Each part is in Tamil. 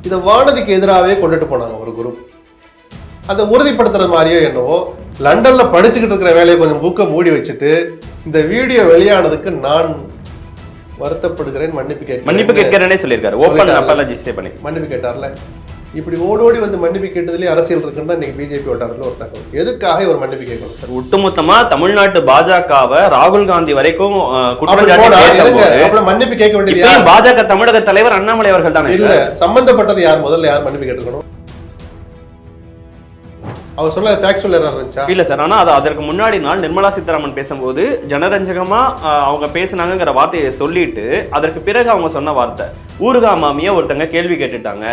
இதை வானதிக்கு எதிராகவே கொண்டுட்டு போனாங்க ஒரு குரூப். அதை உறுதிப்படுத்துற மாதிரியோ என்னவோ லண்டன்ல படிச்சுக்கிட்டு இருக்கிற வேலையை கொஞ்சம் புக்கை மூடி வச்சுட்டு இந்த வீடியோ வெளியானதுக்கு நான் வருத்தப்படுகிறேன், மன்னிப்பு கேட்கிறேனே சொல்லியிருக்காரு. ஓபன் அப்பாலஜிஸ்டே பண்ணி மன்னிப்பு கேட்டார்ல. இப்படி ஓடோடி வந்து மன்னிப்பு கேட்டதுலேயே அரசியல் இருக்குன்னு தான் இன்னைக்கு பிஜேபி வட்டாரத்தில் ஒரு தகவல். எதுக்காக ஒரு மன்னிப்பு கேட்கணும் சார்? ஒட்டுமொத்தமா தமிழ்நாட்டு பாஜகவை ராகுல் காந்தி வரைக்கும் மன்னிப்பு கேட்க வேண்டியது பாஜக தமிழக தலைவர் அண்ணாமலை அவர்கள் தான். இல்ல, சம்பந்தப்பட்டது யார்? முதல்ல யார் மன்னிப்பு கேட்டுக்கணும்? அவர் சொல்ல ஃபேக்சுவல் எரர் இருந்துச்சா? இல்ல சார். ஆனா அதற்கு முன்னாடி நாள் நிர்மலா சீதாராமன் பேசும்போது ஜனரஞ்சகமா அவங்க பேசினாங்கிற வார்த்தையை சொல்லிட்டு அதற்கு பிறகு அவங்க சொன்ன வார்த்தை ஊருகா மாமிய ஒருத்தங்க கேள்வி கேட்டுட்டாங்க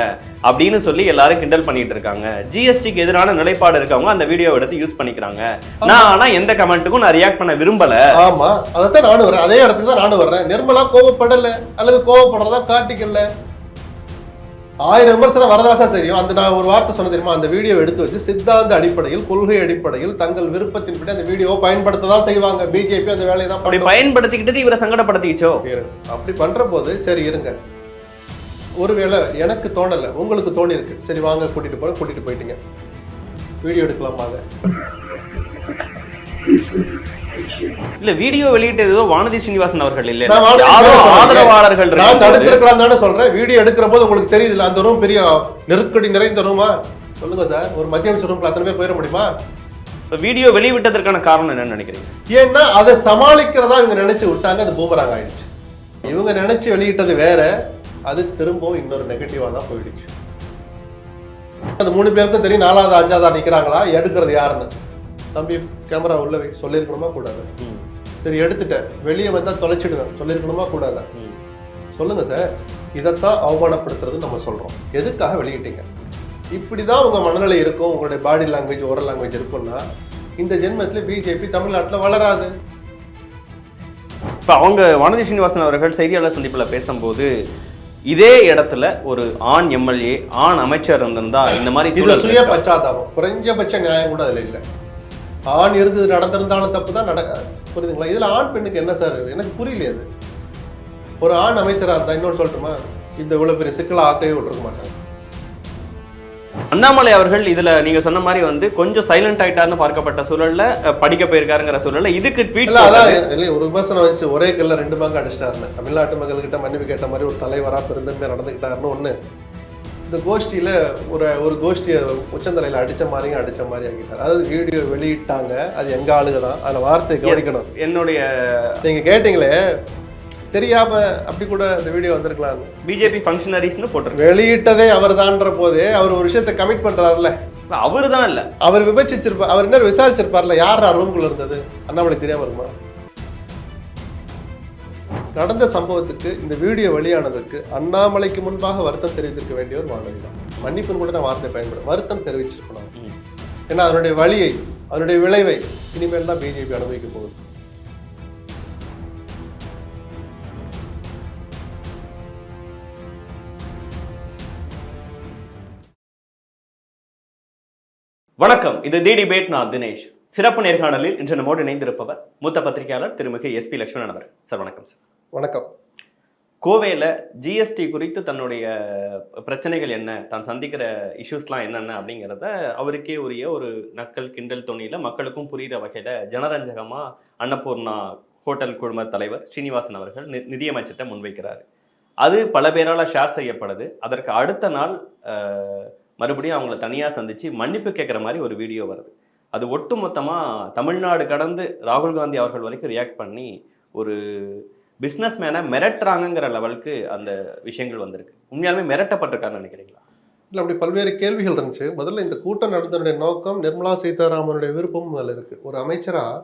அப்படின்னு சொல்லி எல்லாரும் கிண்டல் பண்ணிட்டு இருக்காங்க. ஜிஎஸ்டிக்கு எதிரான நிலைப்பாடு இருக்கவங்க அந்த வீடியோ எடுத்து யூஸ் பண்ணிக்கிறாங்க. நான் ஆனா எந்த கமெண்ட்டுக்கும் நான் ரியாக்ட் பண்ண விரும்பல. ஆமா, அதான் நானும் வரேன். அதே இடத்துல தான் நானும் வர்றேன். நிர்மலா கோவப்படல அல்லது கோவப்படுறதா காட்டிக்கல. 1000 விமர்சனம் வரதாசா தெரியும். அந்த நான் ஒரு வார்த்தை சொன்ன தெரியுமா? அந்த வீடியோ எடுத்து வச்சு சித்தாந்த அடிப்படையில், கொள்கை அடிப்படையில் தங்கள் விருப்பத்தின்படி அந்த வீடியோ பயன்படுத்ததான் செய்வாங்க. பிஜேபி அந்த வேலையை தான் அப்படி பயன்படுத்திக்கிட்டு இவரை சங்கடப்படுத்திச்சோ. அப்படி பண்ற போது சரி இருங்க, ஒருவேளை எனக்கு தோணல, உங்களுக்கு தோணி இருக்கு, சரி வாங்க கூட்டிட்டு போயிட்டீங்க, வீடியோ எடுக்கலாமா? அதை இல்ல வீடியோ வெளியிட்டது ஏதோ வானதி சீனிவாசன் அவர்கள் இல்ல, ஆதரவாளர்கள். நான் தடுத்திருக்கலாம் தானே சொல்றேன். வீடியோ எடுக்கிற போது உங்களுக்கு தெரியுதுல்ல, அந்த ரூம் பெரிய நெருக்கடி நிறைந்த ரூமா? சொல்லுங்க சார், ஒரு மத்திய அமைச்சர் ரூம்ல அத்தனை பேர் போயிட முடியுமா? வீடியோ வெளிவிட்டதற்கான காரணம் என்னன்னு நினைக்கிறீங்க? ஏன்னா அதை சமாளிக்கிறதா இவங்க நினைச்சு விட்டாங்க, அது பூமராங் ஆயிடுச்சு. இவங்க நினைச்சு வெளியிட்டது வேற, அது திரும்பவும் இன்னொரு நெகட்டிவா தான் போயிடுச்சு. அது 3 பேருக்கும் தெரியும். 4வது 5வது நிக்கிறாங்களா, எடுக்கிறது யாருன்னு. தம்பி கேமரா உள்ள வை சொல்லியிருக்கணுமா கூடாது? சரி எடுத்துட்டேன், வெளியே வந்தா தொலைச்சிடுவேன் சொல்லியிருக்கணுமா கூடாதா? சொல்லுங்க சார். இதைத்தான் அவமானப்படுத்துறது நம்ம சொல்றோம். எதுக்காக வெளியிட்டீங்க? இப்படிதான் உங்க மனநிலை இருக்கும், உங்களுடைய பாடி லாங்குவேஜ், ஓரல் லாங்குவேஜ் இருக்கும்னா இந்த ஜென்மத்தில் பிஜேபி தமிழ்நாட்டில் வளராது. இப்போ அவங்க வானதி சீனிவாசன் அவர்கள் செய்தியாளர் சந்திப்பில் பேசும்போது இதே இடத்துல ஒரு ஆண் எம்எல்ஏ, ஆண் அமைச்சர் இருந்திருந்தா இந்த மாதிரி சுய பச்சாதாபம், குறைஞ்சபட்ச நியாயம் கூட அதில் இல்லை. ஆண் இருந்தது நடந்திருந்தாலும் தப்பு தான் புரியுதுங்களா? இதுல ஆண் பெண்ணுக்கு என்ன சார்? எனக்கு புரியலையே. அது ஒரு ஆண் அமைச்சரா இருந்தா இன்னொரு சொல்லட்டுமா, இந்த இவ்வளவு பெரிய சிக்கலை ஆக்கவே விட்டுருக்க மாட்டாங்க. அண்ணாமலை அவர்கள் இதுல நீங்க சொன்ன மாதிரி வந்து கொஞ்சம் சைலண்ட் ஆயிட்டாருன்னு பார்க்கப்பட்ட சூழல்ல படிக்க போயிருக்காருங்கிற சூழல்ல இதுக்கு ட்வீட் ஒரு விமர்சனம் வச்சு ஒரே கல்ல 2 பங்கு அடிச்சிட்டாருன்னு தமிழ்நாட்டு மக்கள் கிட்ட மன்னிப்பு கேட்ட மாதிரி ஒரு தலைவரா பெருந்தன்மையா நடந்துக்கிட்டாருன்னு ஒண்ணு. இந்த கோஷ்டியில ஒரு கோஷ்டியை உச்சந்தலையில அடிச்ச மாதிரி ஆகிட்டார். அதாவது வீடியோ வெளியிட்டாங்க, அது எங்க ஆளுங்க தான், அதுல வார்த்தை கவனிக்கணும். என்னுடைய நீங்க கேட்டீங்களே தெரியாம அப்படி கூட இந்த வீடியோ வந்திருக்கலாம். பிஜேபி ஃபங்க்ஷனரிஸ்னு போட்டு வெளியிட்டதே அவர் தான்ற போதே அவர் ஒரு விஷயத்தை கமிட் பண்றாருல்ல. அவரு தான் இல்ல, அவர் விமர்சிச்சிருப்பார், அவர் என்ன விசாரிச்சிருப்பார்ல, யார் ரூம்குள்ள இருந்தது, அண்ணாமலை தெரியாம இருக்குமா? நடந்த சம்பவத்துக்கு, இந்த வீடியோ வெளியானதுக்கு அண்ணாமலைக்கு முன்பாக வருத்தம் தெரிவித்திருக்க வேண்டிய ஒரு வானதி தான். மன்னிப்புன்னு கூட நான் வார்த்தை பயன்படும், வருத்தம் தெரிவிச்சிருக்கணும். ஏன்னா அதனுடைய வழியை, அதனுடைய விளைவை இனிமேல் தான் பிஜேபி அனுபவிக்க போகுது. வணக்கம், இது தி டிபேட். நான் தினேஷ். சிறப்பு நேர்காணலில் இன்று நம்மோடு இணைந்திருப்பவர் மூத்த பத்திரிகையாளர் திருமிகு SP லட்சுமணன் அவர். சார் வணக்கம். சார் வணக்கம். கோவையில் ஜிஎஸ்டி குறித்து தன்னுடைய பிரச்சனைகள் என்ன, தான் சந்திக்கிற இஷ்யூஸ்லாம் என்னென்ன அப்படிங்கிறத அவருக்கே உரிய ஒரு நக்கல் கிண்டல் தொனியில் மக்களுக்கும் புரிகிற வகையில் ஜனரஞ்சகமாக அன்னபூர்ணா ஹோட்டல் குழும தலைவர் ஸ்ரீனிவாசன் அவர்கள் நிதியமைச்சர்கிட்ட முன்வைக்கிறார். அது பல பேரால் ஷேர் செய்யப்படுது. அதற்கு அடுத்த நாள் மறுபடியும் அவங்கள தனியாக சந்தித்து மன்னிப்பு கேட்குற மாதிரி ஒரு வீடியோ வருது. அது ஒட்டு மொத்தமாக தமிழ்நாடு கடந்து ராகுல் காந்தி அவர்கள் வரைக்கும் ரியாக்ட் பண்ணி ஒரு பிஸ்னஸ் மேனை மிரட்டுறாங்கிற லெவலுக்கு அந்த விஷயங்கள் வந்திருக்கு. உண்மையாலுமே மிரட்டப்பட்டிருக்காருன்னு நினைக்கிறீங்களா? இல்லை, அப்படி பல்வேறு கேள்விகள் இருந்துச்சு. முதல்ல இந்த கூட்டம் நடந்தனுடைய நோக்கம், நிர்மலா சீதாராமனுடைய விருப்பமும் அதில் இருக்குது. ஒரு அமைச்சராக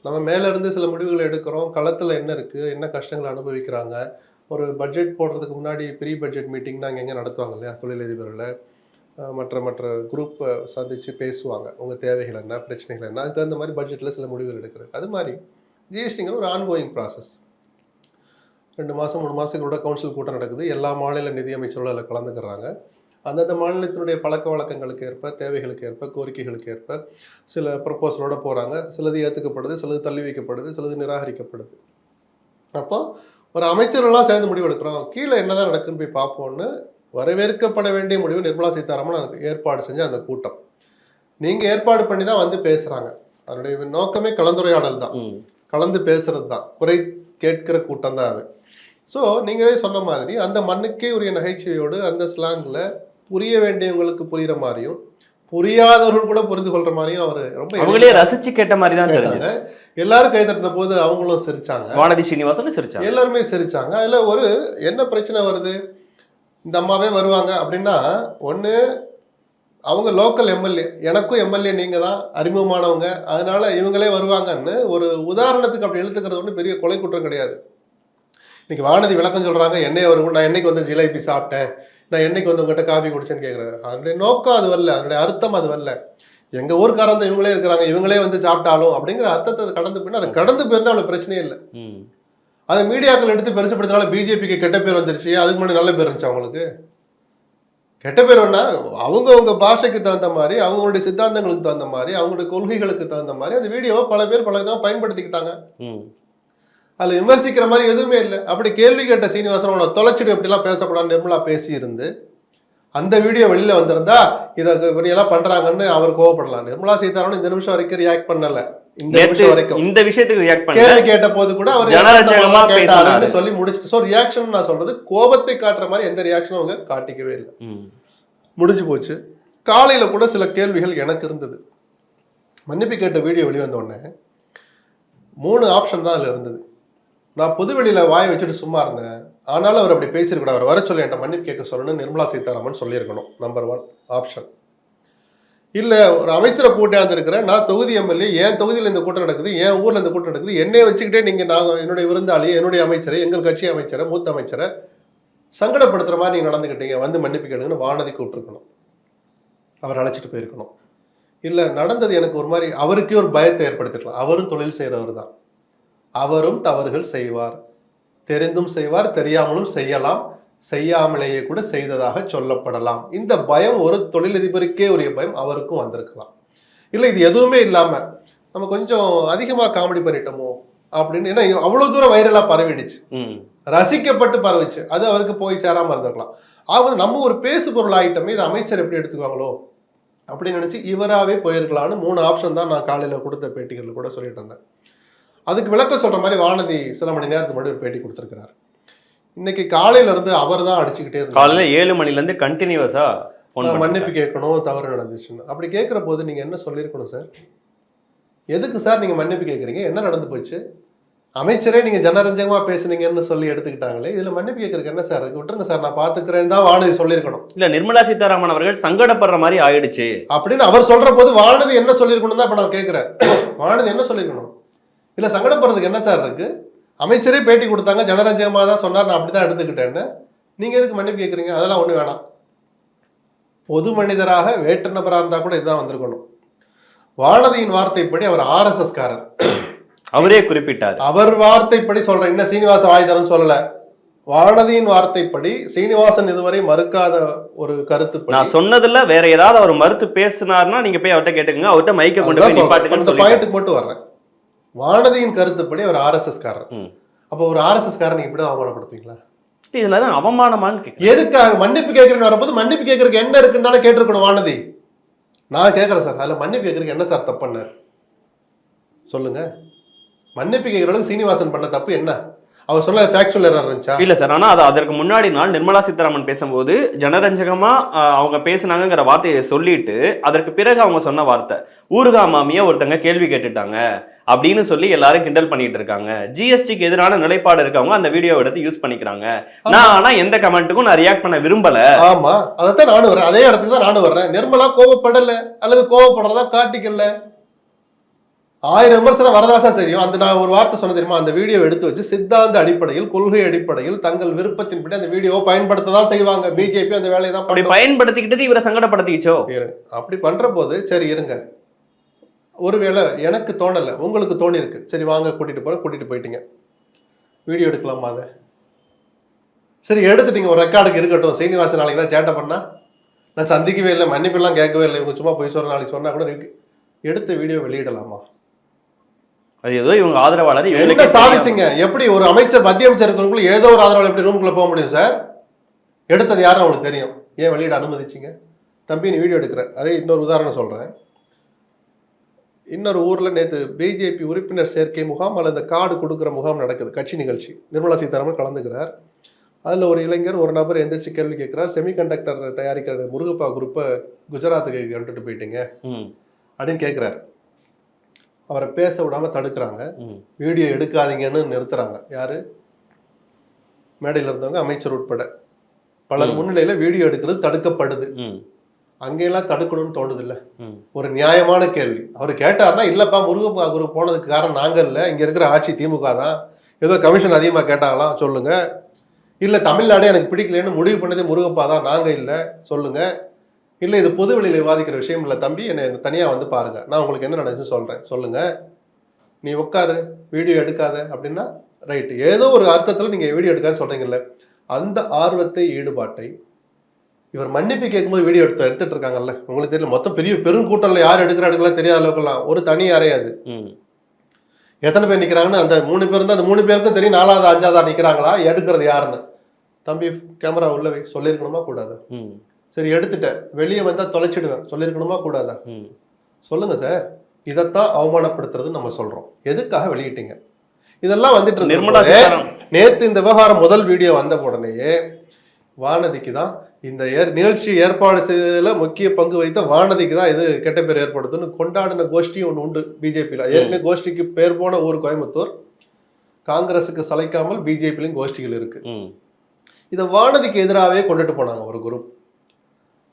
நம்ம மேலேருந்து சில முடிவுகளை எடுக்கிறோம், களத்தில் என்ன இருக்குது, என்ன கஷ்டங்களை அனுபவிக்கிறாங்க. ஒரு பட்ஜெட் போடுறதுக்கு முன்னாடி ப்ரீ பட்ஜெட் மீட்டிங்னா அங்கே எங்கே நடத்துவாங்க இல்லையா, தொழிலதிபர்களை மற்ற குரூப்பை சந்தித்து பேசுவாங்க, உங்கள் தேவைகள் என்ன, பிரச்சனைகள் என்ன, அதுக்கு தகுந்த மாதிரி பட்ஜெட்டில் சில முடிவுகள் எடுக்கிறது. அது மாதிரி ஜிஎஸ்டிங்கிற ஒரு ஆன்கோயிங் ப்ராசஸ். 2 மாதம் 3 மாதங்களோட கவுன்சில் கூட்டம் நடக்குது. எல்லா மாநில நிதியமைச்சர்களும் அதில் கலந்துக்கிறாங்க. அந்தந்த மாநிலத்தினுடைய பழக்க வழக்கங்களுக்கு ஏற்ப, தேவைகளுக்கு ஏற்ப, கோரிக்கைகளுக்கு ஏற்ப சில ப்ரப்போசலோடு போகிறாங்க. சிலது ஏற்றுக்கப்படுது, சிலது தள்ளி வைக்கப்படுது, சிலது நிராகரிக்கப்படுது. அப்போ ஒரு அமைச்சர்கள்லாம் சேர்ந்து முடிவெடுக்கிறோம், கீழே என்னதான் நடக்குன்னு போய் பார்ப்போம்னு வரவேற்கப்பட வேண்டிய முடிவு நிர்மலா சீதாராமன் அதுக்கு ஏற்பாடு செஞ்ச அந்த கூட்டம். நீங்க ஏற்பாடு பண்ணி தான் வந்து பேசுறாங்க. அதனுடைய நோக்கமே கலந்துரையாடல் தான், கலந்து பேசுறது தான், குறை கேட்கிற கூட்டம் தான் அது. ஸோ நீங்களே சொன்ன மாதிரி அந்த மண்ணுக்கே உரிய நகைச்சுவையோடு அந்த ஸ்லாங்கில் புரிய வேண்டியவங்களுக்கு புரியுற மாதிரியும் புரியாதவர்கள் கூட புரிந்து கொள்ற மாதிரியும் அவர் ரொம்ப அவங்களே ரசிச்சு கேட்ட மாதிரி தான் தெரிஞ்சாங்க. எல்லாரும் கை தட்டின போது அவங்களும் சிரிச்சாங்க, வானதி ஸ்ரீனிவாசன் சிரிச்சாங்க, எல்லாருமே சிரிச்சாங்க. அதுல ஒரு என்ன பிரச்சனை வருது, இந்த அம்மாவே வருவாங்க அப்படின்னா ஒன்று அவங்க லோக்கல் எம்எல்ஏ, எனக்கும் எம்எல்ஏ நீங்க தான் அறிமுகமானவங்க, அதனால இவங்களே வருவாங்கன்னு ஒரு உதாரணத்துக்கு அப்படி எழுத்துக்கிறது ஒன்றும் பெரிய கொலை குற்றம் கிடையாது. இன்னைக்கு வானதி விளக்கம் சொல்றாங்க, என்னைய வரும், நான் என்னைக்கு வந்து ஜிலேபி சாப்பிட்டேன், நான் என்னைக்கு வந்து உங்ககிட்ட காஃபி குடிச்சேன்னு கேட்குறாரு. அதனுடைய நோக்கம் அது வரல, அதனுடைய அர்த்தம் அது வரல. எங்க ஊருக்காரந்த இவங்களே இருக்கிறாங்க, இவங்களே வந்து சாப்பிட்டாலும் அப்படிங்கிற அர்த்தத்தை அதை கடந்து போயின்னா அதை கடந்து போயிருந்தா அவ்வளவு பிரச்சனையே இல்லை. அதை மீடியாக்கள் எடுத்து பெருசுப்படுத்தினால பிஜேபிக்கு கெட்ட பேர் வந்துருச்சு, அதுக்கு முன்னாடி நல்ல பேர் இருந்துச்சு. அவங்களுக்கு கெட்ட பேர் ஒன்னா அவங்க பாஷைக்கு தகுந்த மாதிரி, அவங்களுடைய சித்தாந்தங்களுக்கு தகுந்த மாதிரி, அவங்களுடைய கொள்கைகளுக்கு தகுந்த மாதிரி அந்த வீடியோவை பல பேர் பல விதமாக பயன்படுத்திக்கிட்டாங்க. அதுல விமர்சிக்கிற மாதிரி எதுவுமே இல்லை. அப்படி கேள்வி கேட்ட சீனிவாசன் அவனை தொலைச்சிடு எப்படிலாம் பேசக்கூடாதுன்னு நிர்மலா பேசி இருந்து அந்த வீடியோ வெளியில வந்திருந்தா இதை இப்படியெல்லாம் பண்றாங்கன்னு அவர் கோவப்படலாம். நிர்மலா சீதாராமன் இந்த நிமிஷம் வரைக்கும் ரியாக்ட் பண்ணல. இந்த விஷயத்துக்கு ரியாக்ட் பண்ணல. கேள்வி கேட்ட போது கூட அவர் கேட்டாருன்னு சொல்லி முடிச்சுட்டு. சோ ரியாக்ஷன் நான் சொல்றது கோபத்தை காட்டுற மாதிரி எந்த ரியாக்ஷனும் அவங்க காட்டிக்கவே இல்லை. முடிஞ்சு போச்சு. காலையில கூட சில கேள்விகள் எனக்கு இருந்தது. மன்னிப்பு கேட்ட வீடியோ வெளிவந்த உடனே 3 ஆப்ஷன் தான் அதுல இருந்தது. நான் பொதுவெளியில வாயை வச்சுட்டு சும்மா இருந்தேன், ஆனாலும் அவர் அப்படி பேசியிருக்கூடாது, அவர் வர சொல்லி என்கிட்ட மன்னிப்பு கேட்க சொல்லணும்னு நிர்மலா சீதாராமன் சொல்லியிருக்கணும். Number 1 option. இல்ல ஒரு அமைச்சரை கூட்டாந்து இருக்கிறேன், நான் தொகுதி எம்எல்ஏ, என் தொகுதியில் இந்த கூட்டம் நடக்குது, என் ஊர்ல இந்த கூட்டம் நடக்குது, என்னைய வச்சுக்கிட்டே நீங்க நான் என்னுடைய விருந்தாளி, என்னுடைய அமைச்சரை, எங்கள் கட்சி அமைச்சரை, மூத்த அமைச்சரை சங்கடப்படுத்துற மாதிரி நீங்க நடந்துக்கிட்டீங்க, வந்து மன்னிப்பு கேளுங்கன்னு வானதி கூப்பிட்டுருக்கணும், அவர் அழைச்சிட்டு போயிருக்கணும். இல்ல நடந்தது எனக்கு ஒரு மாதிரி அவருக்கே ஒரு பயத்தை ஏற்படுத்திருக்கலாம். அவரும் தொழில் செய்யறவர் தான், அவரும் தவறுகள் செய்வார், தெரிந்தும் செய்வார், தெரியாமலும் செய்யலாம், செய்யாமலேயே கூட செய்ததாக சொல்லப்படலாம். இந்த பயம் ஒரு தொழிலதிபருக்கே உரிய பயம் அவருக்கும் வந்திருக்கலாம். இல்லை இது எதுவுமே இல்லாம நம்ம கொஞ்சம் அதிகமா காமெடி பண்ணிட்டோமோ அப்படின்னு, ஏன்னா அவ்வளவு தூரம் வைரலா பரவிடுச்சு, ரசிக்கப்பட்டு பரவிச்சு, அது அவருக்கு போய் சேராம இருந்திருக்கலாம். ஆக நம்ம ஒரு பேசு பொருள் ஆயிட்டோமே, இது அமைச்சர் எப்படி எடுத்துக்குவாங்களோ அப்படின்னு நினைச்சு இவராகவே போயிருக்கலாம்னு 3 ஆப்ஷன் தான் நான் காலையில கொடுத்த பேட்டிகள் கூட சொல்லிட்டு இருந்தேன். அதுக்கு விளக்கம் சொல்ற மாதிரி வானதி சில மணி நேரத்துக்கு முன்னாடி ஒரு பேட்டி கொடுத்திருக்கிறார். இன்னைக்கு காலையில இருந்து அவர் தான் அடிச்சுக்கிட்டே இருந்தார். காலையில 7 மணில இருந்து கண்டினியூஸா மன்னிப்பு கேட்கணும், தவறு நடந்துச்சுன்னு. அப்படி கேட்கிற போது நீங்க என்ன சொல்லியிருக்கணும் சார்? எதுக்கு சார் நீங்க மன்னிப்பு கேட்குறீங்க? என்ன நடந்து போச்சு? அமைச்சரே நீங்க ஜனரஞ்சகமா பேசுனீங்கன்னு சொல்லி எடுத்துக்கிட்டாங்களே, இதுல மன்னிப்பு கேட்கறதுக்கு என்ன சார் இருக்கு? விட்டுருங்க சார், நான் பாத்துக்கிறேன்னு தான் வானதி சொல்லியிருக்கணும். இல்ல நிர்மலா சீதாராமன் அவர்கள் சங்கடப்படுற மாதிரி ஆயிடுச்சு அப்படின்னு அவர் சொல்ற போது வானதி என்ன சொல்லியிருக்கணும் தான் இப்ப நான் கேட்கிறேன். வானதி என்ன சொல்லியிருக்கணும்? இல்ல சங்கடப்படுறதுக்கு என்ன சார் இருக்கு? அமைச்சரே பேட்டி கொடுத்தாங்க, ஜனரஞ்சகமா தான் சொன்னார், நான் அப்படிதான் எடுத்துக்கிட்டேன்னு. நீங்க எதுக்கு மன்னிப்பு கேட்குறீங்க? அதெல்லாம் ஒண்ணு வேணாம். பொது மனிதராக வேற்று நபராக இருந்தா கூட இதுதான் வந்திருக்கணும். வானதியின் வார்த்தைப்படி அவர் RSS காரர், அவரே குறிப்பிட்டார். அவர் வார்த்தைப்படி சொல்றேன், இன்னும் சீனிவாசன் வாய்தரன் சொல்லல. வானதியின் வார்த்தைப்படி சீனிவாசன் இதுவரை மறுக்காத ஒரு கருத்து. நான் சொன்னதுல வேற ஏதாவது அவர் மறுத்து பேசினார்னா நீங்க போய் அவர்கிட்ட கேட்டுக்கங்க, அவர்கிட்ட மைக்க கொண்டு போய் நிப்பாட்டுங்கன்னு சொல்லி பாயிண்ட்டுக்கு மட்டும் வர்றேன். வானதியின் கருத்துப்படி அவர் RSS காரர். அப்ப ஒரு RSS காரர் நீங்க இப்படிதான் அவமானப்படுத்துவீங்களா? இதுலதான் அவமானமான்னு எதுக்காக மன்னிப்பு கேட்கறேன்னு வரும்போது மன்னிப்பு கேட்கறதுக்கு என்ன இருக்குன்னு தானே கேட்டிருக்கணும் வானதி. நான் கேட்கறேன் சார், அதுல மன்னிப்பு கேட்கறதுக்கு என்ன சார் தப்பு பண்ணார் சொல்லுங்க. மன்னிப்பு கேட்கற அளவுக்கு சீனிவாசன் பண்ண தப்பு என்ன? அவர் சொல்ல ஃபேக்சுவல் எரர் இருந்துச்சா? இல்ல சார், ஆனா அது அதற்கு முன்னாடி நாள் நிர்மலா சீதாராமன் பேசும்போது ஜனரஞ்சகமா அவங்க பேசினாங்கிற வார்த்தையை சொல்லிட்டு அதற்கு பிறகு அவங்க சொன்ன வார்த்தை ஊர்கா மாமியா ஒருத்தங்க கேள்வி கேட்டுட்டாங்க அப்படின்னு சொல்லி எல்லாரும் கிண்டல் பண்ணிட்டு இருக்காங்க. ஜிஎஸ்டிக்கு எதிரான நிலைப்பாடு இருக்கவங்க அந்த வீடியோவை எடுத்து யூஸ் பண்ணிக்கிறாங்க. நான் ஆனா எந்த கமெண்ட்டுக்கும் நான் ரியாக்ட் பண்ண விரும்பல. ஆமா, அதைத்தான் நானும் வரேன், அதே இடத்துக்கு தான் நானும் வர்றேன். நிர்மலா கோவப்படல அல்லது கோவப்படுறதா காட்டிக்கல. 1000 விமர்சனம் வரதாசா தெரியும். அந்த நான் ஒரு வார்த்தை சொன்ன தெரியுமா, அந்த வீடியோ எடுத்து வச்சு சித்தாந்த அடிப்படையில், கொள்கை அடிப்படையில் தங்கள் விருப்பத்தின்படி அந்த வீடியோவை பயன்படுத்ததான் செய்வாங்க. பிஜேபி அந்த வேலையை தான் அப்படி பயன்படுத்திக்கிட்டது இவரை சங்கடப்படுத்திச்சோ. அப்படி பண்ற போது சரி இருங்க, ஒருவேளை எனக்கு தோணல, உங்களுக்கு தோணி இருக்கு, சரி வாங்க கூட்டிட்டு போறேன், கூட்டிட்டு போயிட்டீங்க, வீடியோ எடுக்கலாமா? அதை சரி எடுத்துட்டீங்க, ஒரு ரெக்கார்டுக்கு இருக்கட்டும். சீனிவாசன் நாளைக்கு தான் சேட்டை பண்ணா, நான் சந்திக்கவே இல்லை, மன்னிப்பெல்லாம் கேட்கவே இல்லை, இவங்க சும்மா போய் சொல்ற, நாளைக்கு சொன்னா கூட எடுத்த வீடியோ வெளியிடலாமா? அது ஏதோ இவங்க ஆதரவாளர் என்ன சாதிச்சுங்க? எப்படி ஒரு அமைச்சர், மத்திய அமைச்சர் ஏதோ ஒரு ஆதரவாளர் எப்படி ரூமுக்குள்ள போக முடியும் சார்? எடுத்தது யாருன்னு அவங்களுக்கு தெரியும், ஏன் வெளியிட அனுமதிச்சிங்க? தம்பி நீ வீடியோ எடுக்கிற. அதே இன்னொரு உதாரணம் சொல்றேன். இன்னொரு ஊர்ல நேற்று பிஜேபி உறுப்பினர் சேர்க்கை முகாம் அல்லது கார்டு கொடுக்குற முகாம் நடக்குது, கட்சி நிகழ்ச்சி. நிர்மலா சீதாராமன் கலந்துக்கிறார். அதுல ஒரு இளைஞர் ஒரு நபர் எந்திரிச்சு கேள்வி கேட்கிறார், செமிகண்டக்டர் தயாரிக்கிற முருகப்பா குரூப்பை குஜராத்துக்கு கொண்டுட்டு போயிட்டீங்க அப்படின்னு கேட்கிறாரு. அவரை பேச விடாம தடுக்கிறாங்க, வீடியோ எடுக்காதீங்கன்னு நிறுத்துறாங்க. யாரு? மேடையில் இருந்தவங்க, அமைச்சர் உட்பட பலர் முன்னிலையில வீடியோ எடுக்கிறது தடுக்கப்படுது. அங்கெல்லாம் தடுக்கணும்னு தோணுது இல்ல? ஒரு நியாயமான கேள்வி. அவர் கேட்டார்னா, இல்லப்பா முருகப்பா குரூப் போனதுக்கு காரணம் நாங்க இல்ல, இங்க இருக்கிற ஆட்சி திமுக தான், ஏதோ கமிஷன் அதிகமா கேட்டாங்களாம் சொல்லுங்க. இல்ல தமிழ்நாடே எனக்கு பிடிக்கலன்னு முடிவு பண்ணதே முருகப்பா தான், நாங்க இல்ல சொல்லுங்க. இல்ல இது பொது வெளியில விவாதிக்கிற விஷயம் இல்ல தம்பி, என்னை தனியா வந்து பாருங்க, நான் உங்களுக்கு என்ன நடந்துச்சு சொல்றேன் சொல்லுங்க. நீ உட்காரு, வீடியோ எடுக்காத அப்படின்னா ரைட்டு. ஏதோ ஒரு அர்த்தத்துல நீங்க வீடியோ எடுக்காத சொல்றீங்கல்ல, அந்த ஆர்வத்தை ஈடுபாட்டை இவர் மன்னிப்பு கேட்கும்போது வீடியோ எடுத்துட்டு இருக்காங்கல்ல, உங்களுக்கு தெரியல, மொத்தம் பெரும் கூட்டம்ல யார் எடுக்கலாம் தெரியாத அளவுக்குலாம் ஒரு தனி அறையாது. எத்தனை பேர் நிக்கிறாங்கன்னு அந்த 3 பேர் தான், அந்த 3 பேருக்கும் தெரியும் 4வது 5வது நிக்கிறாங்களா, எடுக்கிறது யாருன்னு. தம்பி கேமரா உள்ளவே சொல்லியிருக்கணுமா கூடாதா? சரி எடுத்துட்ட, வெளியே வந்தா தொலைச்சிடுவேன் சொல்லியிருக்கணுமா கூடாதா? சொல்லுங்க சார். இதைத்தான் அவமானப்படுத்துறது நம்ம சொல்றோம். எதுக்காக வெளியிட்டீங்க? இதெல்லாம் வந்துட்டு இருக்கு. நேத்து இந்த விவகாரம் முதல் வீடியோ வந்த உடனேயே வானதிக்கு தான் இந்த நிகழ்ச்சி ஏற்பாடு செய்ததுல முக்கிய பங்கு வைத்த வானதிக்கு தான் இது கெட்ட பேர் ஏற்படுத்துன்னு கொண்டாடின கோஷ்டி ஒன்று உண்டு பிஜேபியில. ஏற்கனவே கோஷ்டிக்கு பேர் போன ஊர் கோயம்புத்தூர், காங்கிரஸுக்கு சளைக்காமல் பிஜேபியிலும் கோஷ்டிகள் இருக்கு. இதை வானதிக்கு எதிராகவே கொண்டுட்டு போனாங்க ஒரு குரூப்.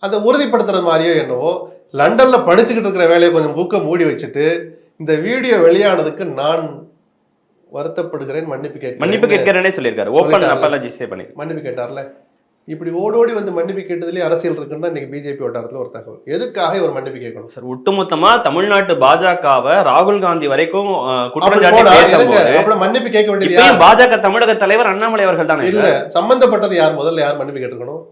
அதை உறுதிப்படுத்துற மாதிரியோ என்னவோ லண்டன்ல படிச்சுக்கிட்டு இருக்கிற வேலையை கொஞ்சம் புக்கை மூடி வச்சுட்டு இந்த வீடியோ வெளியானதுக்கு நான் வருத்தப்படுகிறேன், மன்னிப்பு கேட்கிறேனே சொல்லியிருக்காரு. ஓபன் அப்பாலஜிஸே பண்ணி மன்னிப்பு கேட்டார்ல. இப்படி ஓடோடி வந்து மன்னிப்பு கேட்டதுலேயே அரசியல் இருக்குன்னு தான் இன்னைக்கு பிஜேபி வட்டாரத்தில் ஒரு தகவல். எதுக்காக ஒரு மன்னிப்பு கேட்கணும் சார்? ஒட்டுமொத்தமா தமிழ்நாட்டு பாஜகவை ராகுல் காந்தி வரைக்கும் குற்றஞ்சாட்டி மன்னிப்பு கேட்க வேண்டியது பாஜக தமிழக தலைவர் அண்ணாமலை அவர்கள் தானே. இல்ல, சம்பந்தப்பட்டது யார்? முதல்ல யார் மன்னிப்பு கேட்டுக்கணும்?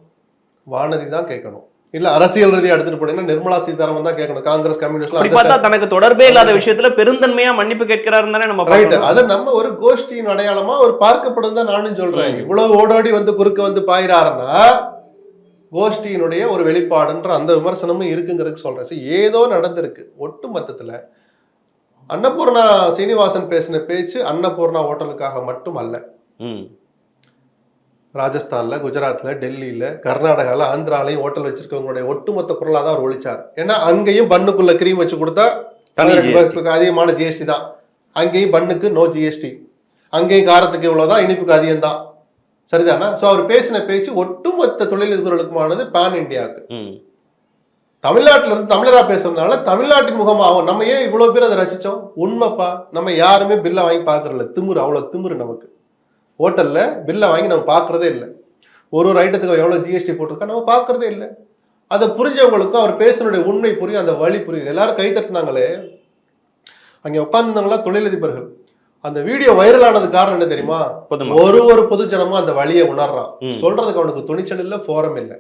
வானதி தான் கேட்கணும். இல்ல அரசியல் ரீதியா எடுத்துட்டு போனீங்கன்னா நிர்மலா சீதாராமன் தான் கேட்கணும். காங்கிரஸ் கம்யூனிஸ்ட் தனக்கு தொடர்பே இல்லாத விஷயத்துல பெருந்தன்மையா மன்னிப்பு கேட்கிறாரு தானே நம்ம. ரைட், அது நம்ம ஒரு கோஷ்டியின் அடையாளமா ஒரு பார்க்கப்படும் தான் நானும் சொல்றேன். இவ்வளவு ஓடோடி வந்து குறுக்க வந்து பாயிறாருன்னா கோஷ்டியினுடைய ஒரு வெளிப்பாடுன்ற அந்த விமர்சனமும் இருக்குங்கிறதுக்கு சொல்றேன். ஏதோ நடந்திருக்கு. ஒட்டு மொத்தத்துல அன்னபூர்ணா சீனிவாசன் பேசின பேச்சு அன்னபூர்ணா ஹோட்டலுக்காக மட்டும் அல்ல. ராஜஸ்தான்ல, குஜராத்ல, டெல்லியில, கர்நாடகால, ஆந்திராலையும் ஹோட்டல் வச்சிருக்கவங்களுடைய ஒட்டுமொத்த குரலா தான் அவர் ஒழிச்சார். ஏன்னா அங்கேயும் பண்ணுக்குள்ள கிரீம் வச்சு கொடுத்தா அதிகமான ஜிஎஸ்டி தான், அங்கேயும் பண்ணுக்கு நோ ஜிஎஸ்டி, அங்கேயும் காரத்துக்கு இவ்வளவுதான், இனிப்புக்கு அதிகம் தான். சரிதானா? சோ அவர் பேசின பேச்சு ஒட்டுமொத்த தொழிலதிபர்களுக்குமானது பேன் இந்தியாவுக்கு. தமிழ்நாட்டில இருந்து தமிழரா பேசுறதுனால தமிழ்நாட்டின் முகமாகும். நம்ம ஏன் இவ்வளவு பேர் அதை ரசிச்சோம்? உண்மைப்பா, நம்ம யாருமே பில்லை வாங்கி பாக்குறதில்ல. திமுரு, அவ்வளவு திமுரு நமக்கு. ஹோட்டல்ல பில்லை வாங்கி நம்ம பாக்குறதே இல்லை. ஒரு ஐட்டத்துக்கு எவ்வளவு ஜிஎஸ்டி போட்டிருக்கா நம்ம பாக்குறதே இல்லை. அதை புரிஞ்சவங்களுக்கும் அவர் பேசினுடைய உண்மை புரியும், அந்த வழி புரியும். எல்லாரும் கை தட்டினாங்களே, அங்க உட்கார்ந்துருந்தவங்களா தொழிலதிபர்கள். அந்த வீடியோ வைரல் ஆனது காரணம் என்ன தெரியுமா? ஒரு பொதுஜனமும் அந்த வழியை உணர்றான். சொல்றதுக்கு அவனுக்கு துணிச்சல் இல்ல, போரம் இல்லை.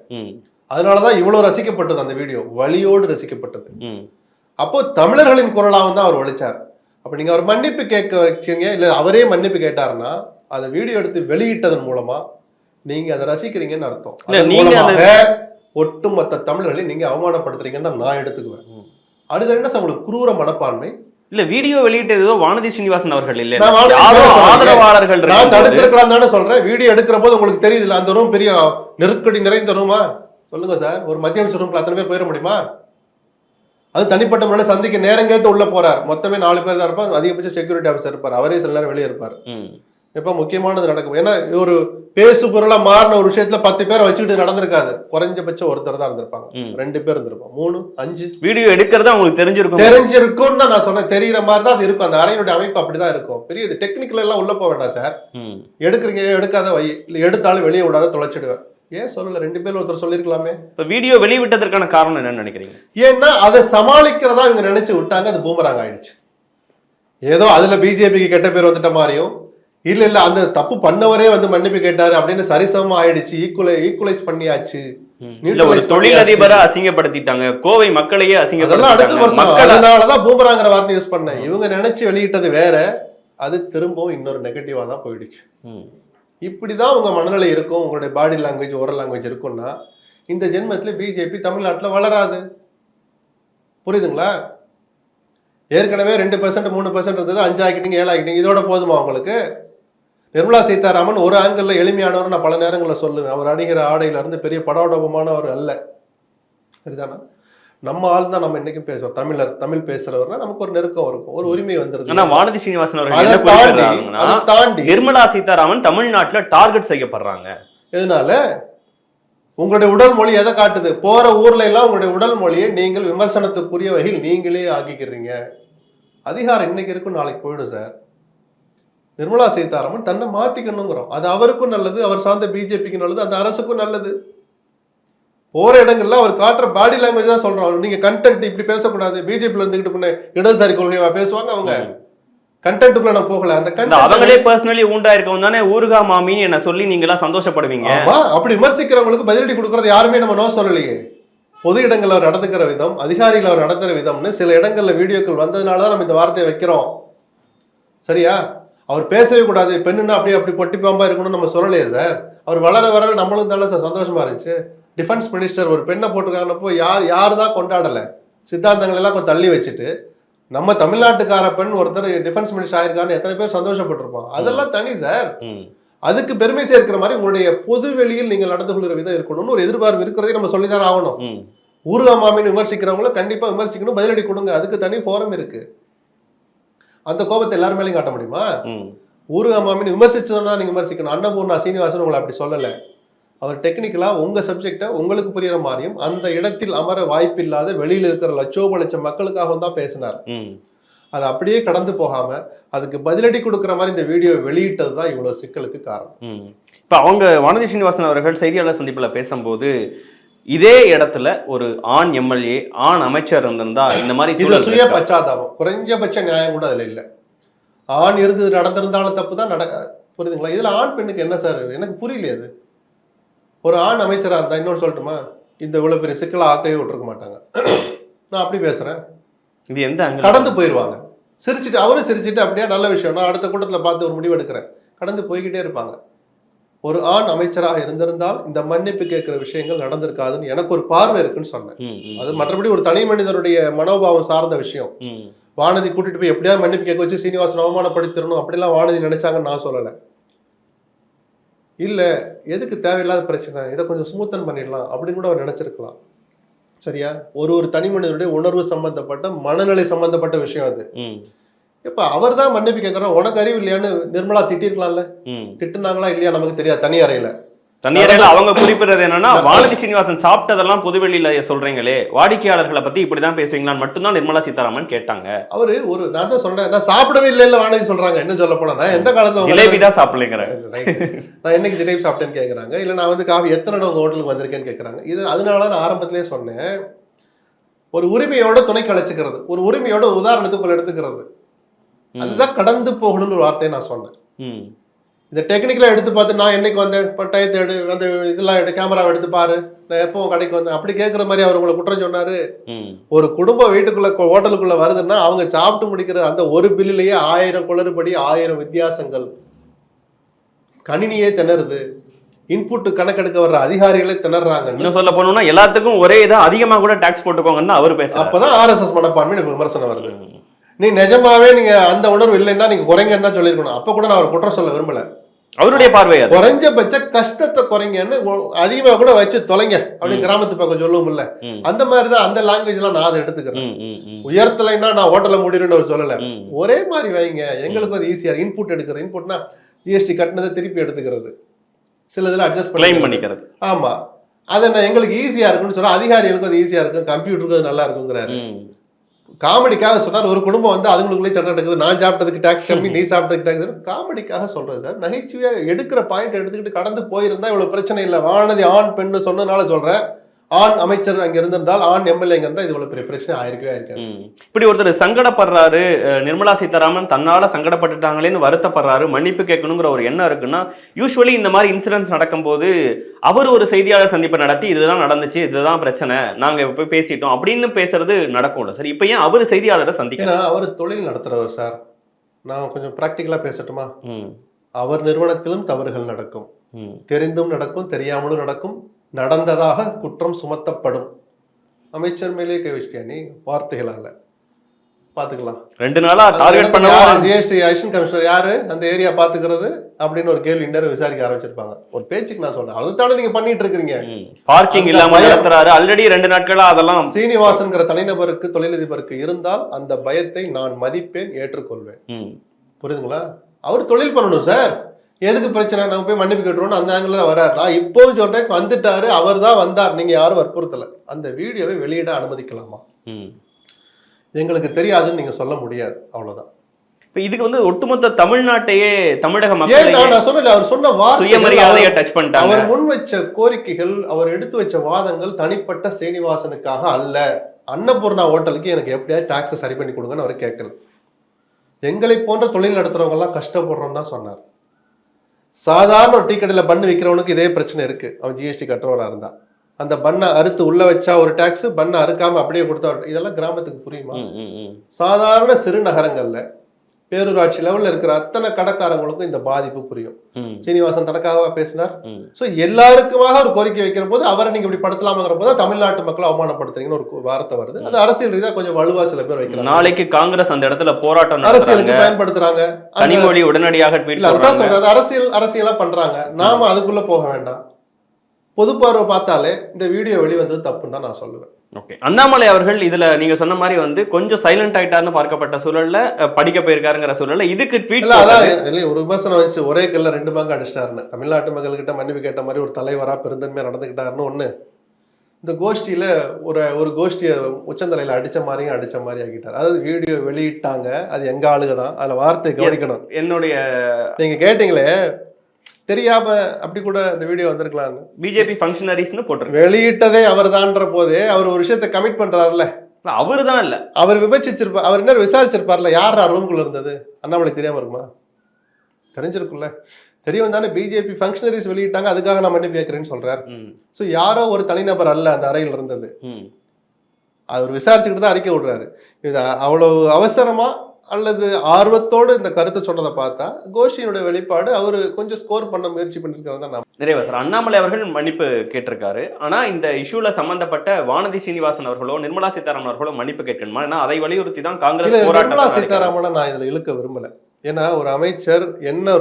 அதனாலதான் இவ்வளவு ரசிக்கப்பட்டது அந்த வீடியோ, வழியோடு ரசிக்கப்பட்டது. அப்போ தமிழர்களின் குரலாவும் தான் அவர் ஒழிச்சார். அப்ப நீங்க அவர் மன்னிப்பு கேட்க வச்சீங்க, இல்ல அவரே மன்னிப்பு கேட்டாருன்னா அதை வீடியோ எடுத்து வெளியிட்டதன் மூலமா நீங்க அதை ரசிக்கிறீங்கன்னு அர்த்தம். ஒட்டுமொத்த தமிழர்களை நீங்க அவமானப்படுத்துறீங்கன்னு தான் நான் எடுத்துக்குவேன். அடுத்த என்ன உங்களுக்கு குரூர மனப்பான்மை. இல்ல வீடியோ வெளியிட்டது வானதி சீனிவாசன் அவர்கள் இல்ல, ஆதரவாளர்கள். நான் தடுத்திருக்கலாம் தானே சொல்றேன். வீடியோ எடுக்கிற போது உங்களுக்கு தெரியுது அந்த ரூம் பெரிய நெருக்கடி நிறைந்த ரூமா? சொல்லுங்க சார், ஒரு மத்திய அமைச்சர் ரூம்ல அத்தனை பேர் போயிட முடியுமா? அது தனிப்பட்ட முறையில் சந்திக்க நேரம் கேட்டு உள்ள போறார். மொத்தமே 4 பேர் தான் இருப்பாங்க. அதிகபட்ச செக்யூரிட்டி ஆஃபீஸர் இருப்பார். அவரே சில நேரம் வெளியே இருப்பார். எப்ப முக்கியமானது நடக்கும். ஏன்னா ஒரு பேசு பொருளா மாறின ஒரு விஷயத்துல 10 பேரை வச்சுக்கிட்டு நடந்திருக்காது. குறைஞ்சபட்சம் ஒருத்தர் தான் இருந்திருப்பாங்க, 2 பேர் இருந்திருப்பாங்க, 3 5. வீடியோ எடுக்கிறது அவங்களுக்கு தெரிஞ்சிருக்கும் தான் நான் சொன்னேன். தெரிகிற மாதிரி தான் அது இருக்கும். அந்த அறையினுடைய அமைப்பு அப்படிதான் இருக்கும். பெரிய டெக்னிக்கல் எல்லாம் உள்ள போக வேண்டாம் சார். எடுக்கிறீங்க, எடுக்காத வை, இல்லை எடுத்தாலும் வெளியே விடாத தொலைச்சிடுவேன். ஏன் சொல்லல? 2 பேர் ஒருத்தர் சொல்லிருக்கலாமே. இப்ப வீடியோ வெளியிட்டதற்கான காரணம் என்னன்னு நினைக்கிறீங்க? ஏன்னா அதை சமாளிக்கிறதா இவங்க நினைச்சு விட்டாங்க. அது பூமராங் ஆயிடுச்சு. ஏதோ அதுல பிஜேபிக்கு கெட்ட பேர் வந்துட்ட மாதிரியும், இல்ல அந்த தப்பு பண்ணவரே வந்து மன்னிப்பு கேட்டாரு அப்படின்னு சரிசமமா ஆயிடுச்சு. ஈக்குவலைஸ் பண்ணியாச்சு. தொழிலதிபரை அசிங்கப்படுத்திட்டாங்க, கோவை மக்களையே அசிங்கப்படுத்திட்டாங்க. அதனாலதான் பூமராங்கிற வார்த்தை யூஸ் பண்ணேன். இவங்க நினைச்சு வெளியிட்டது வேற, அது திரும்பவும் இன்னொரு நெகட்டிவா தான் போயிடுச்சு. இப்படிதான் உங்க மனநிலை இருக்கும், உங்களுடைய பாடி லாங்குவேஜ் ஓரல் லாங்குவேஜ் இருக்கும்னா இந்த ஜென்மத்துல பிஜேபி தமிழ்நாட்டுல வளராது. புரியுதுங்களா? ஏற்கனவே 2% 3% இருந்தது, 5 ஆக்கிட்டீங்க, 7 ஆக்கிட்டீங்க. இதோட போதுமா உங்களுக்கு? நிர்மலா சீதாராமன் ஒரு ஆங்கிள் எளிமையானவர் நான் பல நேரங்களில் சொல்லுவேன். அவர் அணிகிற ஆடையில இருந்து பெரிய படாடோபமானவர் அல்ல. சரிதானா? நம்ம ஆள் தான். நம்ம இன்னைக்கும் பேசுறோம். தமிழ் பேசுறவர்னா நமக்கு ஒரு நெருக்கம் இருக்கும், ஒரு உரிமை வந்துருது. ஆனா வானதி சீனிவாசன் அவர்கள் அதை என்ன தாண்டி குறிப்பிடுறாங்கன்னா, அதை தாண்டி நிர்மலா சீதாராமன் தமிழ்நாட்டுல டார்கெட் செய்யப்படுறாங்க. எதனால? உங்களுடைய உடல் மொழி எதை காட்டுது? போற ஊர்ல எல்லாம் உங்களுடைய உடல் மொழியை நீங்கள் விமர்சனத்துக்குரிய வகையில் நீங்களே ஆக்கிக்கிறீங்க. அதிகாரம் இன்னைக்கு இருக்கும், நாளைக்கு போயிடும் சார். நிர்மலா சீதாராமன் தன்னை மாத்திக்கணுங்கிறோம். அது அவருக்கும் நல்லது, அவர் சார்ந்த பிஜேபிக்கு நல்லது, அந்த அரசுக்கும் நல்லது. போற இடங்கள்ல அவர் காட்டுற பாடி லாங்குவேஜ் தான் சொல்றோம். நீங்க கண்டென்ட் இப்படி பேசக்கூடாது, பிஜேபியில இருந்துகிட்டு பண்ண இடதுசாரி கொள்கையா பேசுவாங்க அவங்க. கண்டென்ட்டுக்குள்ள நான் போகல. அந்த அவங்களே பர்சனலி ஊண்டா இருக்கவங்க தானே ஊர்கா மாமி என்ன சொல்லி நீங்க எல்லாம் சந்தோஷப்படுவீங்க. ஆமா, அப்படி விமர்சிக்கிறவங்களுக்கு பதிலடி கொடுக்கறது யாருமே நம்ம நோ சொல்லலையே. பொது இடங்கள்ல அவர் நடந்துக்கிற விதம், அதிகாரிகள் அவர் நடத்துகிற விதம்னு சில இடங்கள்ல வீடியோக்கள் வந்ததுனாலதான் நம்ம இந்த வார்த்தையை வைக்கிறோம். சரியா? அவர் பேசவே கூடாது, பெண்ணுன்னா அப்படியே அப்படி பொட்டி பாம்பா இருக்கணும்னு நம்ம சொல்லலையே சார். அவர் வளர வர நம்மளும் தானே சார் சந்தோஷமா இருந்துச்சு. டிஃபென்ஸ் மினிஸ்டர் ஒரு பெண்ணை போட்டுக்கானப்போ யார் தான் கொண்டாடல? சித்தாந்தங்கள் எல்லாம் கொஞ்சம் தள்ளி வச்சுட்டு நம்ம தமிழ்நாட்டுக்கார பெண் ஒருத்தர் டிஃபென்ஸ் மினிஸ்டர் ஆயிருக்காருன்னு எத்தனை பேர் சந்தோஷப்பட்டிருப்போம். அதெல்லாம் தனி சார். அதுக்கு பெருமை சேர்க்கிற மாதிரி உங்களுடைய பொது வெளியில் நீங்கள் நடந்து கொள்கிற விதம் இருக்கணும்னு ஒரு எதிர்பார்ப்பு இருக்கிறதே நம்ம சொல்லிதான் ஆகணும். ஊர்கா மாமின்னு விமர்சிக்கிறவங்கள கண்டிப்பா விமர்சிக்கணும், பதிலடி கொடுங்க. அதுக்கு தனி போரம் இருக்கு. அந்த கோபத்தை எல்லாரும் மேலேயும் காட்ட முடியுமா? ஊர்கா மாமின்னு விமர்சிச்சோம்னா நீங்க விமர்சிக்கணும். அன்னபூர்ணா சீனிவாசன் உங்களை அப்படி சொல்லல. அவர் டெக்னிக்கலா உங்க சப்ஜெக்டை உங்களுக்கு புரியுற மாதிரியும் அந்த இடத்தில் அமர வாய்ப்பில்லாத வெளியில இருக்கிற லட்சம் மக்களுக்காக தான் பேசினார். அது அப்படியே கடந்து போகாம அதுக்கு பதிலடி கொடுக்கிற மாதிரி இந்த வீடியோ வெளியிட்டது தான் இவ்வளவு சிக்கலுக்கு காரணம். இப்ப அவங்க வானதி சீனிவாசன் அவர்கள் செய்தியாளர் சந்திப்புல பேசும்போது இதே இடத்துல ஒரு ஆண் எம்எல்ஏ, ஆண் அமைச்சர் இருந்திருந்தா இந்த மாதிரி சுய பச்சாதாபம், குறைஞ்சபட்ச நியாயம் கூட அதுல இல்ல. ஆண் இருந்து நடந்திருந்தாலும் தப்பு தான் புரியுதுங்களா? இதுல ஆண் பெண்ணுக்கு என்ன சார்? எனக்கு புரியலையே. அது ஒரு ஆண் அமைச்சரா இருந்தா இன்னொன்று சொல்லட்டுமா, இந்த இவ்வளவு பெரிய சிக்கலை ஆக்கவே விட்டுருக்க மாட்டாங்க. நான் அப்படி பேசுறேன், இது எந்த கடந்து போயிடுவாங்க. சிரிச்சுட்டு அவரும் சிரிச்சுட்டு அப்படியே நல்ல விஷயம், நான் அடுத்த கூட்டத்துல பார்த்து ஒரு முடிவு எடுக்கிறேன், கடந்து போய்கிட்டே இருப்பாங்க. ஒரு ஆண் அமைச்சராக இருந்திருந்தால் இந்த மன்னிப்பு கேட்கிற விஷயங்கள் நடந்திருக்காதுன்னு எனக்கு ஒரு பார்வை இருக்குன்னு சொன்னேன். அது மற்றபடி ஒரு தனி மனிதனுடைய மனோபாவம் சார்ந்த விஷயம். வானதி கூட்டிட்டு போய் எப்படியாவது மன்னிப்பு கேட்க வச்சு சீனிவாசன் அவமானப்படுத்திடணும் அப்படிலாம் வானதி நினைச்சாங்கன்னு நான் சொல்லலை. இல்ல, எதுக்கு தேவையில்லாத பிரச்சனை, இதை கொஞ்சம் ஸ்மூத்தன் பண்ணிடலாம் அப்படின்னு கூட அவர் நினைச்சிருக்கலாம். சரியா? ஒரு தனி மனிதனுடைய உணர்வு சம்பந்தப்பட்ட, மனநிலை சம்பந்தப்பட்ட விஷயம் அது. இப்ப அவர் தான் மன்னிப்பு கேட்கறோம், உனக்கு அறிவு இல்லையான்னு நிர்மலா திட்டிருக்கலாம்ல. திட்டுனாங்களா இல்லையா நமக்கு தெரியாது. தனி அறையில அவங்க குறிப்பிடுறது என்னன்னா, வானதி சீனிவாசன் சாப்பிட்டதெல்லாம் பொதுவெளியில சொல்றீங்களே, வாடிக்கையாளர்களை பத்தி இப்படிதான் பேசுவீங்களான்னு மட்டும்தான் நிர்மலா சீதாராமன் கேட்டாங்க. அவரு நான் தான் சொன்னேன், நான் சாப்பிடவே இல்லை வானதி சொல்றாங்க. என்ன சொல்ல போனா, நான் எந்த காலத்துல ஜிலேபி தான் சாப்பிடலைங்கிறேன், நான் என்னைக்கு ஜிலேபி சாப்பிட்டேன்னு கேட்கறாங்க. இல்ல நான் வந்து காஃபி எத்தனை இடம் உங்க ஹோட்டலுக்கு வந்திருக்கேன்னு கேட்கறாங்க. இது அதனால நான் ஆரம்பத்திலேயே சொன்னேன், ஒரு உரிமையோட துணை கழிச்சுக்கிறது, ஒரு உரிமையோட உதாரணத்துக்குள்ள எடுத்துக்கிறது, அதுதான் கடந்து போகணும்னு ஒரு வார்த்தையை நான் சொன்னேன். இந்த டெக்னிக்கலா எடுத்து பார்த்து நான் என்னைக்கு வந்தேன், டயத்தை எடு, அந்த இதெல்லாம் கேமராவை எடுத்து பாரு, நான் எப்பவும் கடைக்கு வந்தேன் அப்படி கேட்கிற மாதிரி அவர் உங்களை குற்றம் சொன்னாரு. ஒரு குடும்பம் வீட்டுக்குள்ள ஹோட்டலுக்குள்ள வருதுன்னா அவங்க சாப்பிட்டு முடிக்கிற அந்த ஒரு பில்லுலயே 1000 குளறுபடி, 1000 வித்தியாசங்கள். கணினியே திணறுது, இன்புட் கணக்கெடுக்க வர்ற அதிகாரிகளே திணறாங்க. இன்னும் சொல்ல போனோம்னா எல்லாத்துக்கும் ஒரே இதான், அதிகமா கூட டாக்ஸ் போட்டுக்கோங்கன்னு அவர் பேச. அப்பதான் ஆர்எஸ்எஸ் மனப்பான்மை விமர்சனம் வருது. நீ நிஜமாவே நீங்க அந்த உணர்வு இல்லைன்னா நீங்க குறைங்கன்னு தான் சொல்லிருக்கணும். அப்ப கூட நான் அவர் குற்றம் சொல்ல விரும்பல. அவருடைய பார்வை குறைஞ்சபட்ச கஷ்டத்தை குறைங்கன்னு, அதிகமா கூட வச்சு தொலைங்க அப்படின்னு கிராமத்து பக்கம் சொல்லவும் இல்ல. அந்த மாதிரிதான் அந்த லாங்குவேஜ் எல்லாம் நான் அதை எடுத்துக்கிறேன். உயர்த்தலைன்னா நான் ஹோட்டல்ல முடியும்னு அவர் சொல்லல. ஒரே மாதிரி வைங்க, எங்களுக்கு அது ஈஸியா. இன்புட் எடுக்கிறது, இன்புட்னா ஜிஎஸ்டி கட்டினதை திருப்பி எடுத்துக்கிறது, சில இதுல அட்ஜஸ்ட் பண்ணிக்கிறது. ஆமா, அதை நான் எங்களுக்கு ஈஸியா இருக்குன்னு சொல்றேன். அதிகாரிகளுக்கு அது ஈஸியா இருக்கும், கம்ப்யூட்டருக்கு அது நல்லா இருக்குங்கிறாரு. காமெடிக்காக சொன்னார். ஒரு குடும்பம் வந்து அதுங்களுக்குள்ளே சண்டை நடக்குது, நான் சாப்பிட்டதுக்கு டாக்ஸ் கம்மி, நீ சாப்பிட்டதுக்கு டாக்ஸ். காமெடிக்காக சொல்றது சார். நகைச்சுவையா எடுக்கிற பாயிண்ட் எடுத்துக்கிட்டு கடந்து போயிருந்தா இவ்வளவு பிரச்சனை இல்லை. வானதி ஆண் பெண்ணு சொன்னதுனால சொல்றேன், ஆண் அமைச்சர் அங்க இருந்திருந்தால், ஆண் எம்எல்ஏ அங்க இருந்தா இது இவ்வளவு பெரிய பிரச்சனை ஆயிருக்கவே ஆயிருக்காது. இப்படி ஒருத்தர் சங்கடப்படுறாரு, நிர்மலா சீதாராமன் தன்னால சங்கடப்பட்டுட்டாங்களேன்னு வருத்தப்படுறாரு, மன்னிப்பு கேட்கணுங்கிற ஒரு எண்ணம் இருக்குன்னா, யூஸ்வலி இந்த மாதிரி இன்சிடென்ட்ஸ் நடக்கும்போது அவர் ஒரு செய்தியாளர் சந்திப்பை நடத்தி இதுதான் நடந்துச்சு, இதுதான் பிரச்சனை, நாங்க போய் பேசிட்டோம் அப்படின்னு பேசுறது நடக்கும்ல சார். இப்ப ஏன் அவர் செய்தியாளரை சந்திக்கணும்? அவர் தொழில் நடத்துறவர் சார். நான் கொஞ்சம் பிராக்டிக்கலா பேசட்டுமா? அவர் நிறுவனத்திலும் தவறுகள் நடக்கும், ம். தெரிந்தும் நடக்கும், தெரியாமலும் நடக்கும், நடந்ததாக குற்றம் சுமத்தப்படும். அமைச்சர் மேலே கை வச்சிட்டியா நீ வார்த்தைகளால? பாத்துக்கலாம். 2 நாளா டார்கெட் பண்ண ஜிஎஸ்டி அசிஸ்டன்ட் கமிஷனர் யாரு அந்த ஏரியா பாத்துக்கிறது அப்படின்னு ஒரு கேள்வி இன்னும் விசாரிக்க ஆரம்பிச்சிருப்பாங்க. ஒரு பேச்சுக்கு நான் சொல்றேன், அதுதானே நீங்க பண்ணிட்டு இருக்கீங்க. பார்க்கிங் இல்லாம நடத்துறாரு ஆல்ரெடி 2 நாட்களா. அதெல்லாம் சீனிவாசன்கிற தனிநபருக்கு, தொழிலதிபருக்கு இருந்தால் அந்த பயத்தை நான் மதிப்பேன், ஏற்றுக்கொள்வேன். புரியுதுங்களா? அவர் தொழில் பண்ணணும் சார். எதுக்கு பிரச்சனை? நம்ம போய் மன்னிப்பு கேட்டுருவோம் அந்த ஆங்கிள் தான் வர்றாரு. நான் இப்போவும் சொல்றேன், வந்துட்டாரு, அவர் தான் வந்தார், நீங்க யாரும் வற்புறுத்தல. அந்த வீடியோவை வெளியிட அனுமதிக்கலாமா? எங்களுக்கு தெரியாதுன்னு நீங்க சொல்ல முடியாது, அவ்வளவுதான். இப்ப இதுக்கு வந்து ஒட்டுமொத்த தமிழ்நாட்டையே, தமிழக மக்கள் நான் சொன்னேன், அவர் சொன்ன சுயமரியாதையை டச் பண்ணிட்டாங்க. அவர் முன் வச்ச கோரிக்கைகள், அவர் எடுத்து வச்ச வாதங்கள் தனிப்பட்ட சீனிவாசனுக்காக அல்ல. அன்னபூர்ணா ஹோட்டலுக்கு எனக்கு எப்படியாவது டாக்ஸை சரி பண்ணி கொடுங்கன்னு அவர் கேட்கல. எங்களை போன்ற தொழில் நடத்துறவங்க எல்லாம் கஷ்டப்படுறோம் தான் சொன்னார். சாதாரண ஒரு டீ கடையில் பண்ணு விற்கிறவனுக்கு இதே பிரச்சனை இருக்கு. அவன் ஜிஎஸ்டி கட்டுறவரா இருந்தா அந்த பண்ணை அறுத்து உள்ள வச்சா ஒரு டாக்ஸ், பண்ணை அறுக்காம அப்படியே கொடுத்தா, இதெல்லாம் கிராமத்துக்கு புரியுமா? சாதாரண சிறு நகரங்கள்ல பேரூராட்சி லெவல்ல இருக்கிற அத்தனை கடைக்காரங்களுக்கும் இந்த பாதிப்பு புரியும். சீனிவாசன் தனக்காக பேசினார். சோ எல்லாருக்குமாக ஒரு கோரிக்கை வைக்கிற போது அவரை நீங்க இப்படி படுத்தலாம்ங்கிற போது தமிழ்நாட்டு மக்களை அவமானப்படுத்துறீங்கன்னு ஒரு வார்த்தை வருது. அது அரசியல் ரீதியா கொஞ்சம் வலுவா சில பேர் வைக்கிறாங்க. நாளைக்கு காங்கிரஸ் அந்த இடத்துல போராட்டம் அரசியலுக்கு பயன்படுத்துறாங்க. கனிமொழி உடனடியாக அதான் சொல்றது, அரசியலா பண்றாங்க. நாம அதுக்குள்ள போக வேண்டாம். பொது பார்வை பார்த்தாலே இந்த வீடியோ வெளிவந்தது தப்புன்னு தான் நான் சொல்லுவேன். ஓகே, அண்ணாமலை அவர்கள் இதுல நீங்க சொன்ன மாதிரி வந்து கொஞ்சம் சைலண்ட் ஆயிட்டாருன்னு பார்க்கப்பட்ட சூழல்ல, படிக்க போயிருக்காருங்கிற சூழல்ல இதுக்கு ட்வீட் ஒரு விமர்சனம் வச்சு ஒரே கல்ல 2 பங்கு அடிச்சிட்டாருன்னு தமிழ்நாட்டு மக்கள் கிட்ட மன்னிப்பு கேட்ட மாதிரி ஒரு தலைவரா பெருந்தன்மையா நடந்துக்கிட்டாருன்னு ஒண்ணு. இந்த கோஷ்டியில ஒரு கோஷ்டியை உச்சந்தலையில அடிச்ச மாதிரி ஆக்கிட்டாரு. அதாவது வீடியோ வெளியிட்டாங்க, அது எங்க ஆளுக தான், அதுல வார்த்தை கவனிக்கணும். என்னுடைய நீங்க கேட்டீங்களே தெரியாம அப்படி கூட இந்த வீடியோ வந்திருக்கலாம். பிஜேபி ஃபங்க்ஷனரிஸ்னு போட்டு வெளியிட்டதே அவர் தான்ற போதே அவர் ஒரு விஷயத்தை கமிட் பண்றாருல்ல. அவரு தான் இல்ல, அவர் விமர்சிச்சிருப்பார், அவர் என்ன விசாரிச்சிருப்பார்ல, யார் ரூம்குள்ள இருந்தது. அண்ணாமலைக்கு தெரியாம இருக்குமா? தெரிஞ்சிருக்குல்ல. தெரியும் தானே. பிஜேபி ஃபங்க்ஷனரிஸ் வெளியிட்டாங்க, அதுக்காக நான் மன்னிப்பு கேட்கிறேன்னு சொல்றாரு. சோ யாரோ ஒரு தனிநபர் அல்ல அந்த அறையில் இருந்தது. அவர் விசாரிச்சுக்கிட்டு தான் அறிக்கை விடுறாரு. இது அவ்வளவு அவசரமா அல்லது ஆர்வத்தோடு இந்த கருத்தை சொன்னதை பார்த்தா கோஷ்டியினுடைய வெளிப்பாடு அவர் கொஞ்சம் ஸ்கோர் பண்ண முயற்சி பண்ணிருக்காரு. நிறைய சார் அண்ணாமலை அவர்கள் மன்னிப்பு கேட்டிருக்காரு. ஆனா இந்த இஷ்யூல சம்பந்தப்பட்ட வானதி சீனிவாசன் அவர்களோ நிர்மலா சீதாராமன் அவர்களோ மன்னிப்பு கேட்கணுமா? ஏன்னா அதை வலியுறுத்தி தான் காங்கிரஸ் நிர்மலா சீதாராமனை நான் இதுல இழுக்க விரும்பல. ஏன்னா ஒரு அமைச்சர் என்ன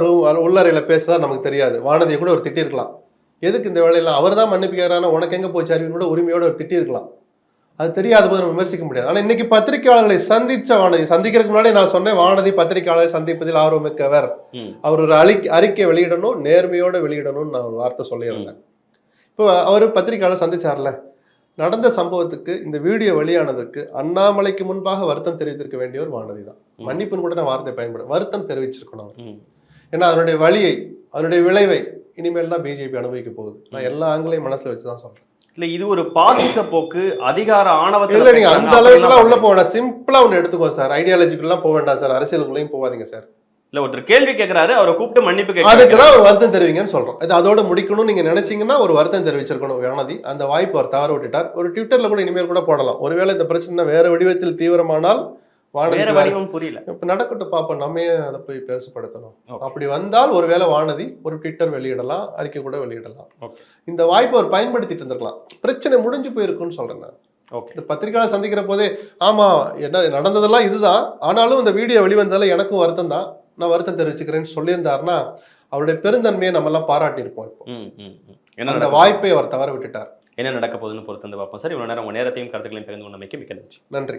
உள்ளறையில பேசுறா நமக்கு தெரியாது. வானதியை கூட ஒரு திட்டி இருக்கலாம். எதுக்கு இந்த வேலையெல்லாம் அவர் தான் மன்னிப்பு கேட்கறானா, உனக்கு எங்க போச்சு அறிவு கூட உரிமையோட ஒரு திட்டி இருக்கலாம். அது தெரியாத போது நம்ம விமர்சிக்க முடியாது. ஆனா இன்னைக்கு பத்திரிகையாளர்களை சந்திச்ச வானதி, சந்திக்கிறதுக்கு முன்னாடி நான் சொன்னேன், வானதி பத்திரிகையாளரை சந்திப்பதில் ஆர்வமிக்கவர், அவர் ஒரு அறிக்கை வெளியிடணும், நேர்மையோட வெளியிடணும்னு நான் ஒரு வார்த்தை சொல்லியிருந்தேன். இப்போ அவர் பத்திரிகையாளர் சந்திச்சார்ல, நடந்த சம்பவத்துக்கு இந்த வீடியோ வெளியானதுக்கு அண்ணாமலைக்கு முன்பாக வருத்தம் தெரிவித்திருக்க வேண்டியவர் வானதி தான். மன்னிப்புன்னு கூட நான் வார்த்தை பயன்படும், வருத்தம் தெரிவிச்சிருக்கணும். ஏன்னா அதனுடைய வலியை, அதனுடைய விளைவை இனிமேல் தான் பிஜேபி அனுபவிக்க போகுது. நான் எல்லா ஆங்கிலையும் மனசுல வச்சுதான் சொல்றேன். இல்ல இது ஒரு பாசிச போக்கு, அதிகார ஆணவத்துல இல்ல. நீங்க அந்த அளவுக்குலாம் உள்ள போக வேண்டாம். சிம்பிளா ஒண்ணு எடுத்துக்கோ சார். ஐடியாலஜிக்குலாம் போக வேண்டாம் சார், அரசியலுக்குள்ளேயும் போகாதீங்க சார். இல்ல ஒருத்தர் கேள்வி கேட்கிறாரு, அவரை கூப்பிட்டு மன்னிப்பு கேட்க, அதுக்குதான் ஒரு வருத்தம் தெரிவிங்கன்னு சொல்றோம். இது அதோட முடிக்கணும்னு நீங்க நினைச்சீங்கன்னா ஒரு வருத்தம் தெரிவிச்சிருக்கணும் வானதி. அந்த வாய்ப்பு அவர் தவற விட்டுட்டார். ஒரு ட்விட்டர்ல கூட இனிமேல் கூட போடலாம். ஒருவேளை இந்த பிரச்சனை வேற வடிவத்தில் தீவிரமானால் வானதி புரியல, இப்ப நடக்கட்டும் பாப்போம், நம்ம அதை போய் பெருசுப்படுத்தணும். அப்படி வந்தால் ஒருவேளை வானதி ஒரு ட்விட்டர் வெளியிடலாம், அறிக்கை கூட வெளியிடலாம். இந்த வாய்ப்பை அவர் பயன்படுத்திட்டு இருந்திருக்கலாம். பிரச்சனை முடிஞ்சு போயிருக்குன்னு சொல்றேன் நான். இந்த பத்திரிகையாளர் சந்திக்கிற போதே ஆமா என்ன நடந்ததெல்லாம் இதுதான், ஆனாலும் இந்த வீடியோ வெளிவந்தால எனக்கும் வருத்தம் தான், நான் வருத்தம் தெரிவிச்சுக்கிறேன்னு சொல்லியிருந்தாருன்னா அவருடைய பெருந்தன்மையை நம்ம எல்லாம் பாராட்டி இருப்போம். இப்போ அந்த வாய்ப்பை அவர் தவற விட்டுட்டார். என்ன நடக்க போகுதுன்னு பொறுத்து வந்து பார்ப்போம் சார். இவ்வளவு நேரம் உங்க நேரத்தையும் கருத்துக்களையும் பகிர்ந்து கொண்டமைக்கு மிக்க நன்றி. நன்றி.